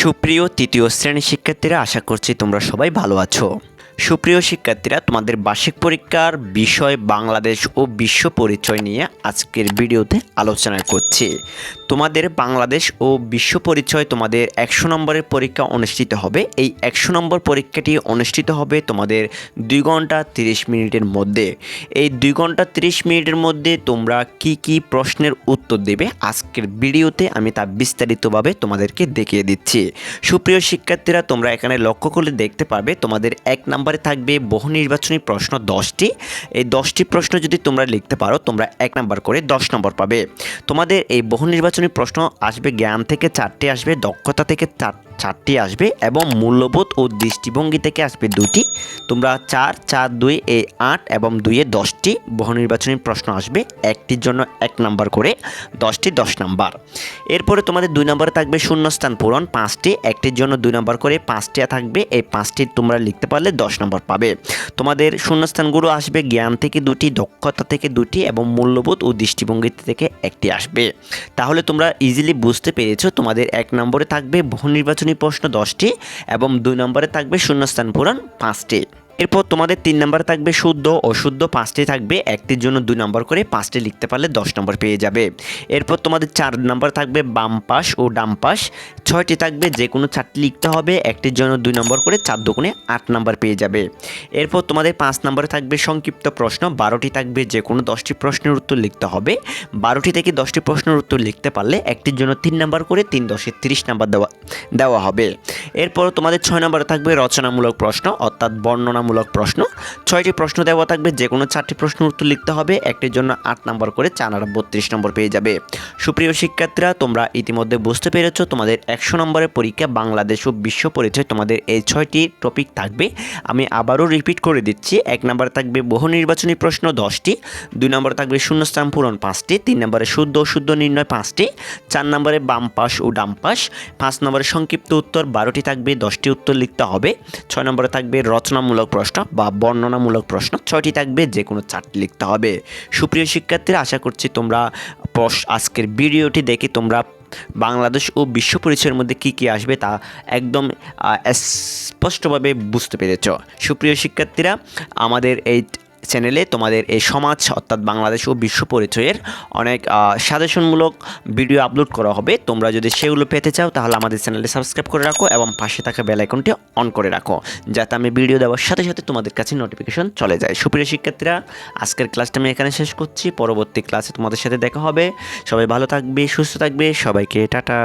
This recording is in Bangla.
সুপ্রিয় তৃতীয় শ্রেণীর শিক্ষার্থীরা, আশা করছি তোমরা সবাই ভালো আছো। সুপ্রিয় শিক্ষার্থীরা, তোমাদের বার্ষিক পরীক্ষার বিষয় বাংলাদেশ ও বিশ্ব পরিচয় নিয়ে আজকের ভিডিওতে আলোচনা করছি। তোমাদের বাংলাদেশ ও বিশ্ব পরিচয় তোমাদের 100 নম্বরের পরীক্ষা অনুষ্ঠিত হবে। এই 100 নম্বর পরীক্ষাটি অনুষ্ঠিত হবে তোমাদের 2 ঘন্টা 30 মিনিটের মধ্যে। এই 2 ঘন্টা 30 মিনিটের মধ্যে তোমরা কি প্রশ্নের উত্তর দেবে আজকের ভিডিওতে আমি তা বিস্তারিতভাবে তোমাদেরকে দেখিয়ে দিচ্ছি। সুপ্রিয় শিক্ষার্থীরা, তোমরা এখানে লক্ষ্য করলে দেখতে পারবে তোমাদের 1 নম্বরে থাকবে বহু নির্বাচনী প্রশ্ন 10টি। এই 10টি প্রশ্ন যদি তোমরা লিখতে পারো তোমরা 1 নম্বর করে 10 নম্বর পাবে। তোমাদের এই বহু নির্বাচনী প্রশ্ন আসবে জ্ঞান থেকে 4টি আসবে, দক্ষতা থেকে 4টি আসবে এবং মূল্যবোধ ও দৃষ্টিভঙ্গি থেকে আসবে 2টি। তোমরা 4, 4, 2 এই 8 এবং 2 এ 10টি বহু নির্বাচনী প্রশ্ন আসবে, একটির জন্য 1 নম্বর করে 10টি 10 নম্বর। এরপরে তোমাদের 2 নম্বরে থাকবে শূন্যস্থান পূরণ 5টি, একটির জন্য 2 নম্বর করে 5টি থাকবে। এই 5টি তোমরা লিখতে পারলে 10 নম্বর পাবে। তোমাদের শূন্যস্থানগুলো আসবে জ্ঞান থেকে 2টি, দক্ষতা থেকে 2টি এবং মূল্যবোধ ও দৃষ্টিভঙ্গি থেকে 1টি আসবে। তাহলে তোমরা ইজিলি বুঝতে পেরেছো তোমাদের 1 নম্বরে থাকবে বহু নির্বাচনী প্রশ্ন 10টি এবং 2 নম্বরে থাকবে শূন্যস্থান পূরণ 5টি। এরপর তোমাদের 3 নম্বরে থাকবে শুদ্ধ ও অশুদ্ধ 5টি থাকবে, একটির জন্য 2 নম্বর করে 5টি লিখতে পারলে 10 নম্বর পেয়ে যাবে। এরপর তোমাদের 4 নম্বর থাকবে বাম পাশ ও ডাম পাশ 6টি থাকবে, যে কোনো 4টি লিখতে হবে, একটির জন্য 2 নম্বর করে 4 দুগুণে 8 নম্বর পেয়ে যাবে। এরপর তোমাদের 5 নম্বরে থাকবে সংক্ষিপ্ত প্রশ্ন 12টি থাকবে, যে কোনো 10টি প্রশ্নের উত্তর লিখতে হবে। 12টি থেকে 10টি প্রশ্নের উত্তর লিখতে পারলে একটির জন্য 3 নম্বর করে 3 10 30 নম্বর দেওয়া হবে। এরপর তোমাদের 6 নম্বরে থাকবে রচনামূলক প্রশ্ন অর্থাৎ বর্ণনামূলক প্রশ্ন 6টি প্রশ্ন দেওয়া থাকবে, যে কোনো 4টি প্রশ্নের উত্তর লিখতে হবে, একটির জন্য 8 নম্বর করে 4 আর 32 নম্বর পেয়ে যাবে। সুপ্রিয় শিক্ষার্থীরা, তোমরা ইতিমধ্যে বুঝতে পেরেছো তোমাদের 100 নম্বরের পরীক্ষা বাংলাদেশ ও বিশ্ব পরিচয় তোমাদের এই 6টি টপিক থাকবে। আমি আবারও রিপিট করে দিচ্ছি। 1 নম্বরে থাকবে বহু নির্বাচনী প্রশ্ন 10টি, 2 নম্বরে থাকবে শূন্যস্থান পূরণ 5টি, 3 নম্বরে শুদ্ধ অশুদ্ধ নির্ণয় 5টি, 4 নম্বরে বাম পাশ ও ডাম পাশ, 5 নম্বরে সংক্ষিপ্ত উত্তর 12টি থাকবে, 10টি উত্তর লিখতে হবে। 6 নম্বরে থাকবে রচনামূলক প্রশ্ন বা বর্ণনামূলক প্রশ্ন 6টি থাকবে, যে কোনো 4টি লিখতে হবে। সুপ্রিয় শিক্ষার্থীরা, আশা করছি তোমরা আজকের ভিডিওটি দেখে তোমরা বাংলাদেশ ও বিশ্ব পরিচয়ের মধ্যে কি আসবে তা একদম স্পষ্টভাবে বুঝতে পেরেছ। সুপ্রিয় শিক্ষার্থীরা, আমাদের এই চ্যানেলে তোমাদের এই সমাজ অর্থাৎ বাংলাদেশ ও বিশ্ব পরিচয়ের অনেক সাজেশনমূলক ভিডিও আপলোড করা হবে। তোমরা যদি সেগুলো পেতে চাও তাহলে আমাদের চ্যানেলে সাবস্ক্রাইব করে রাখো এবং পাশে থাকা বেল আইকনটি অন করে রাখো, যাতে আমি ভিডিও দেওয়ার সাথে সাথে তোমাদের কাছে নোটিফিকেশন চলে যায়। সুপ্রিয় শিক্ষার্থীরা, আজকের ক্লাসটা আমি এখানে শেষ করছি। পরবর্তী ক্লাসে তোমাদের সাথে দেখা হবে। সবাই ভালো থাকবে, সুস্থ থাকবে। সবাইকে টাটা।